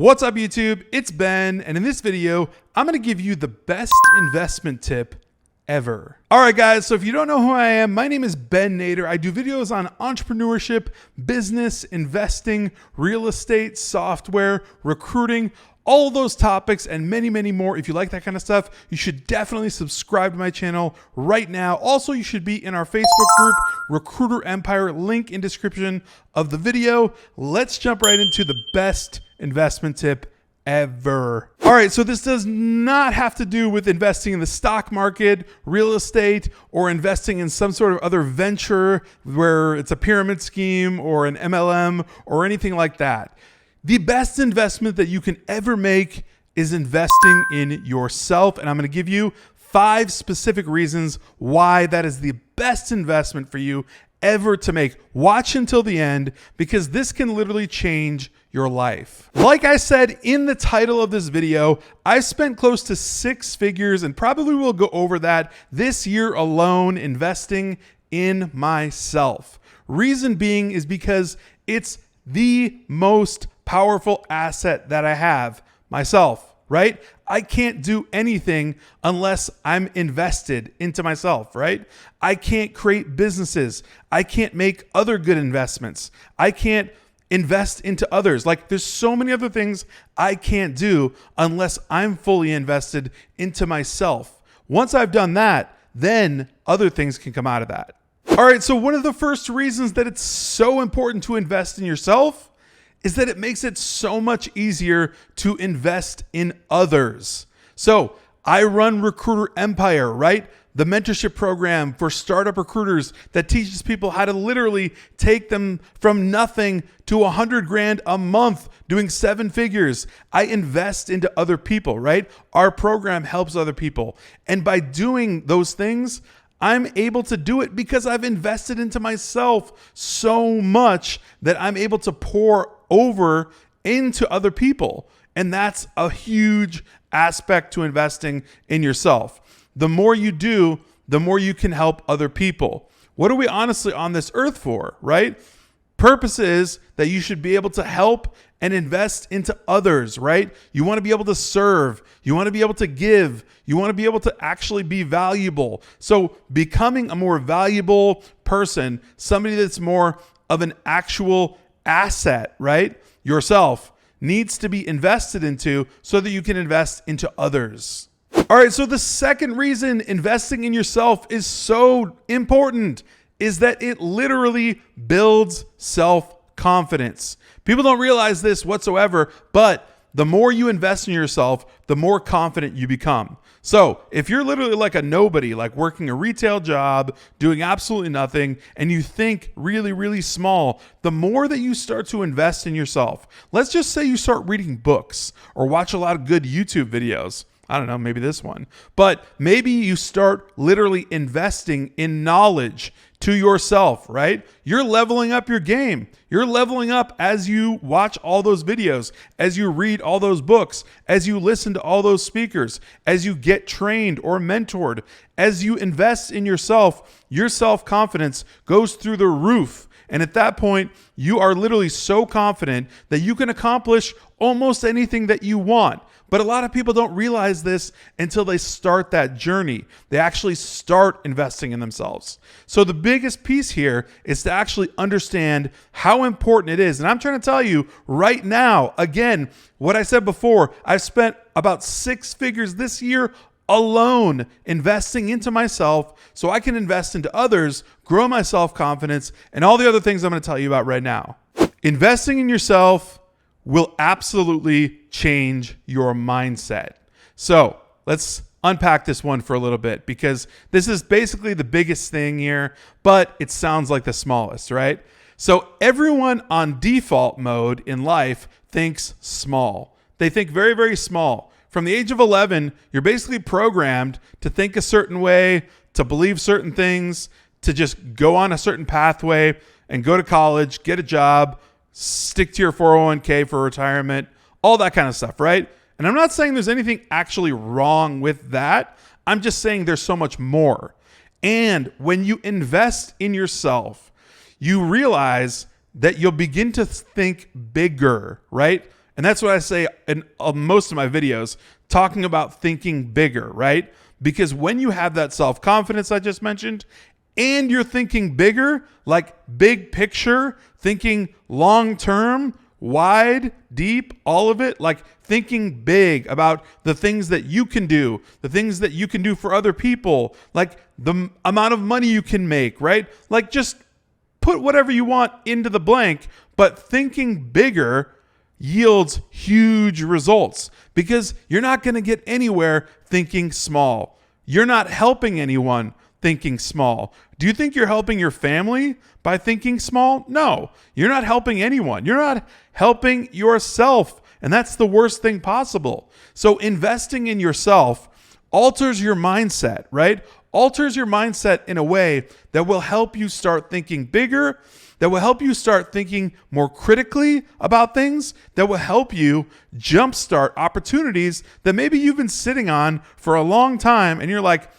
What's up, YouTube? It's Ben, and in this video, I'm going to give you the best investment tip ever. All right, guys, so if you don't know who I am, my name is Ben Nader. I do videos on entrepreneurship, business, investing, real estate, software, recruiting, all of those topics and many, many more. If you like that kind of stuff, you should definitely subscribe to my channel right now. Also, you should be in our Facebook group, Recruiter Empire, link in description of the video. Let's jump right into the best investment tip ever. All right, so this does not have to do with investing in the stock market, real estate, or investing in some sort of other venture where it's a pyramid scheme or an MLM or anything like that. The best investment that you can ever make is investing in yourself. And I'm going to give you 5 specific reasons why that is the best investment for you ever to make. Watch until the end because this can literally change your life. Like I said in the title of this video, I spent close to 6 figures and probably will go over that this year alone investing in myself. Reason being is because it's the most powerful asset that I have, myself, right? I can't do anything unless I'm invested into myself, right? I can't create businesses. I can't make other good investments. I can't invest into others. Like there's so many other things I can't do unless I'm fully invested into myself. Once I've done that, then other things can come out of that. All right, so one of the first reasons that it's so important to invest in yourself is that it makes it so much easier to invest in others. So I run Recruiter Empire, right? The mentorship program for startup recruiters that teaches people how to literally take them from nothing to 100 grand a month doing 7 figures. I invest into other people, right? Our program helps other people. And by doing those things, I'm able to do it because I've invested into myself so much that I'm able to pour over into other people. And that's a huge aspect to investing in yourself. The more you do, the more you can help other people. What are we honestly on this earth for, right? Purpose is that you should be able to help and invest into others, right? You want to be able to serve. You want to be able to give. You want to be able to actually be valuable. So becoming a more valuable person, somebody that's more of an actual asset, right? Yourself needs to be invested into so that you can invest into others. All right, so the second reason investing in yourself is so important is that it literally builds self-confidence. People don't realize this whatsoever, but the more you invest in yourself, the more confident you become. So if you're literally like a nobody, like working a retail job, doing absolutely nothing, and you think really, really small, the more that you start to invest in yourself, let's just say you start reading books or watch a lot of good YouTube videos. I don't know, maybe this one, but maybe you start literally investing in knowledge to yourself, right? You're leveling up your game. You're leveling up as you watch all those videos, as you read all those books, as you listen to all those speakers, as you get trained or mentored, as you invest in yourself, your self-confidence goes through the roof. And at that point, you are literally so confident that you can accomplish almost anything that you want. But a lot of people don't realize this until they start that journey. They actually start investing in themselves. So the biggest piece here is to actually understand how important it is. And I'm trying to tell you right now, again, what I said before, I've spent about 6 figures this year alone investing into myself so I can invest into others, grow my self-confidence, and all the other things I'm going to tell you about right now. Investing in yourself will absolutely change your mindset. So let's unpack this one for a little bit because this is basically the biggest thing here, but it sounds like the smallest, right? So everyone on default mode in life thinks small. They think very, very small. From the age of 11, you're basically programmed to think a certain way, to believe certain things, to just go on a certain pathway and go to college, get a job, stick to your 401k for retirement, all that kind of stuff, right? And I'm not saying there's anything actually wrong with that. I'm just saying there's so much more. And when you invest in yourself, you realize that you'll begin to think bigger, right? And that's what I say in most of my videos, talking about thinking bigger, right? Because when you have that self-confidence I just mentioned, and you're thinking bigger, like big picture, thinking long-term, wide, deep, all of it, like thinking big about the things that you can do, the things that you can do for other people, like the amount of money you can make, right? Like just put whatever you want into the blank, but thinking bigger yields huge results because you're not going to get anywhere thinking small. You're not helping anyone thinking small. Do you think you're helping your family by thinking small? No, you're not helping anyone. You're not helping yourself. And that's the worst thing possible. So investing in yourself alters your mindset, right? Alters your mindset in a way that will help you start thinking bigger, that will help you start thinking more critically about things, that will help you jumpstart opportunities that maybe you've been sitting on for a long time and you're like,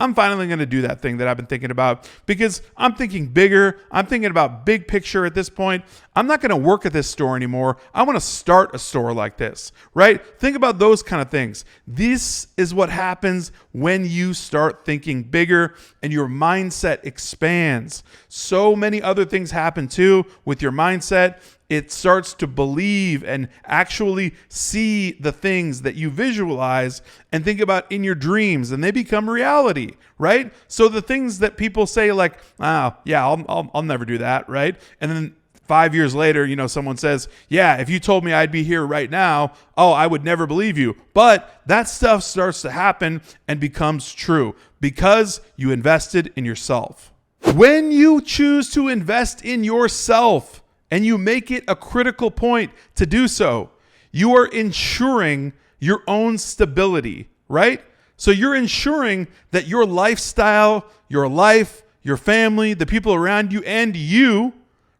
I'm finally going to do that thing that I've been thinking about because I'm thinking bigger. I'm thinking about big picture at this point. I'm not going to work at this store anymore. I want to start a store like this, right? Think about those kind of things. This is what happens when you start thinking bigger and your mindset expands. So many other things happen too with your mindset. It starts to believe and actually see the things that you visualize and think about in your dreams, and they become reality, right? So the things that people say like, I'll never do that, right? And then 5 years later, someone says, yeah, if you told me I'd be here right now, I would never believe you. But that stuff starts to happen and becomes true because you invested in yourself. When you choose to invest in yourself, and you make it a critical point to do so, you are ensuring your own stability, right? So you're ensuring that your lifestyle, your life, your family, the people around you, and you,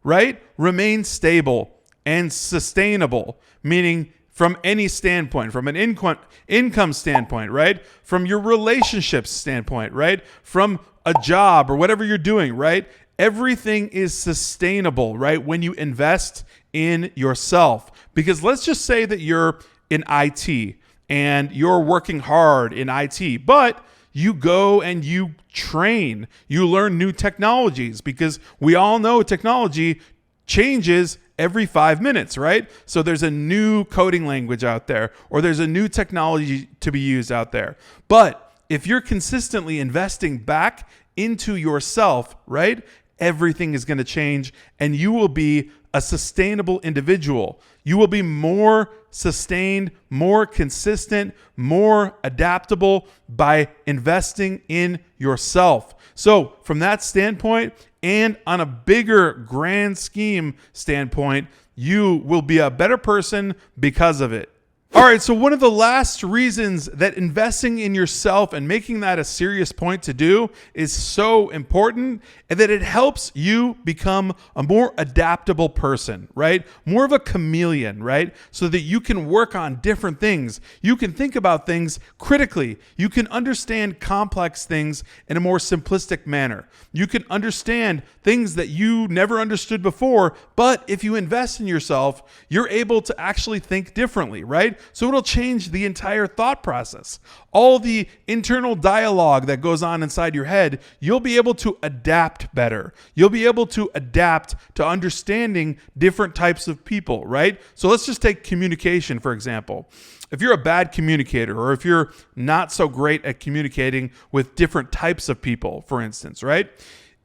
right, remain stable and sustainable, meaning from any standpoint, from an income standpoint, right? From your relationships standpoint, right? From a job or whatever you're doing, right? Everything is sustainable, right? When you invest in yourself. Because let's just say that you're in IT and you're working hard in IT, but you go and you train, you learn new technologies because we all know technology changes every 5 minutes, right? So there's a new coding language out there, or there's a new technology to be used out there. But if you're consistently investing back into yourself, right? Everything is going to change and you will be a sustainable individual. You will be more sustained, more consistent, more adaptable by investing in yourself. So from that standpoint and on a bigger grand scheme standpoint, you will be a better person because of it. All right, so one of the last reasons that investing in yourself and making that a serious point to do is so important, and that it helps you become a more adaptable person, right? More of a chameleon, right? So that you can work on different things. You can think about things critically. You can understand complex things in a more simplistic manner. You can understand things that you never understood before, but if you invest in yourself, you're able to actually think differently, right? So it'll change the entire thought process. All the internal dialogue that goes on inside your head, you'll be able to adapt better. You'll be able to adapt to understanding different types of people, right? So let's just take communication, for example. If you're a bad communicator, or if you're not so great at communicating with different types of people, for instance, right?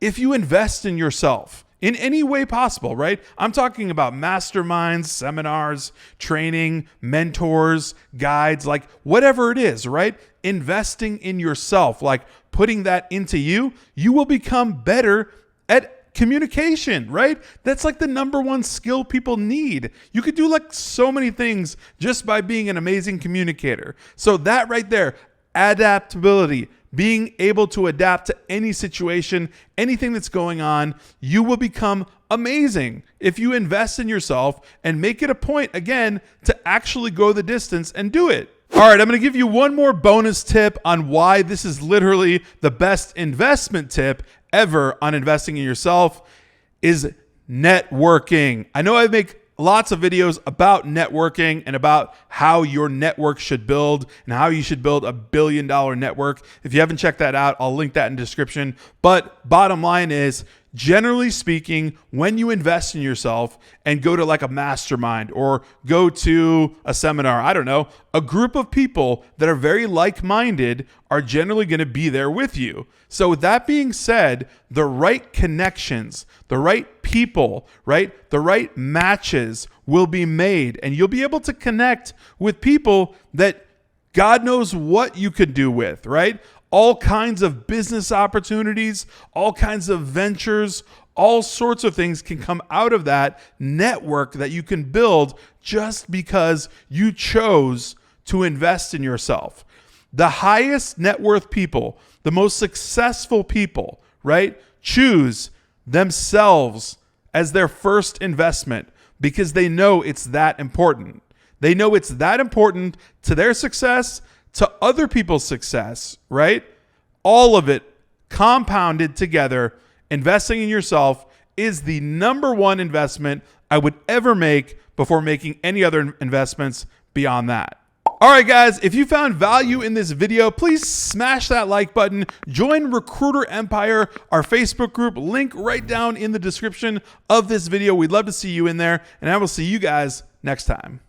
If you invest in yourself, in any way possible, right? I'm talking about masterminds, seminars, training, mentors, guides, like whatever it is, right? Investing in yourself, like putting that into you, you will become better at communication, right? That's like the number one skill people need. You could do like so many things just by being an amazing communicator. So that right there, adaptability, being able to adapt to any situation, anything that's going on, you will become amazing if you invest in yourself and make it a point, again, to actually go the distance and do it. All right, I'm going to give you one more bonus tip on why this is literally the best investment tip ever on investing in yourself is networking. I know I make lots of videos about networking and about how your network should build and how you should build $1 billion network. If you haven't checked that out, I'll link that in the description. But bottom line is, generally speaking, when you invest in yourself and go to like a mastermind or go to a seminar, I don't know, a group of people that are very like-minded are generally going to be there with you. So with that being said, the right connections, the right people, right? The right matches will be made, and you'll be able to connect with people that God knows what you could do with, right? All kinds of business opportunities, all kinds of ventures, all sorts of things can come out of that network that you can build just because you chose to invest in yourself. The highest net worth people, the most successful people, right, choose themselves as their first investment because they know it's that important. They know it's that important to their success, to other people's success, right? All of it compounded together. Investing in yourself is the number one investment I would ever make before making any other investments beyond that. All right, guys, if you found value in this video, please smash that like button. Join Recruiter Empire, our Facebook group, link right down in the description of this video. We'd love to see you in there, and I will see you guys next time.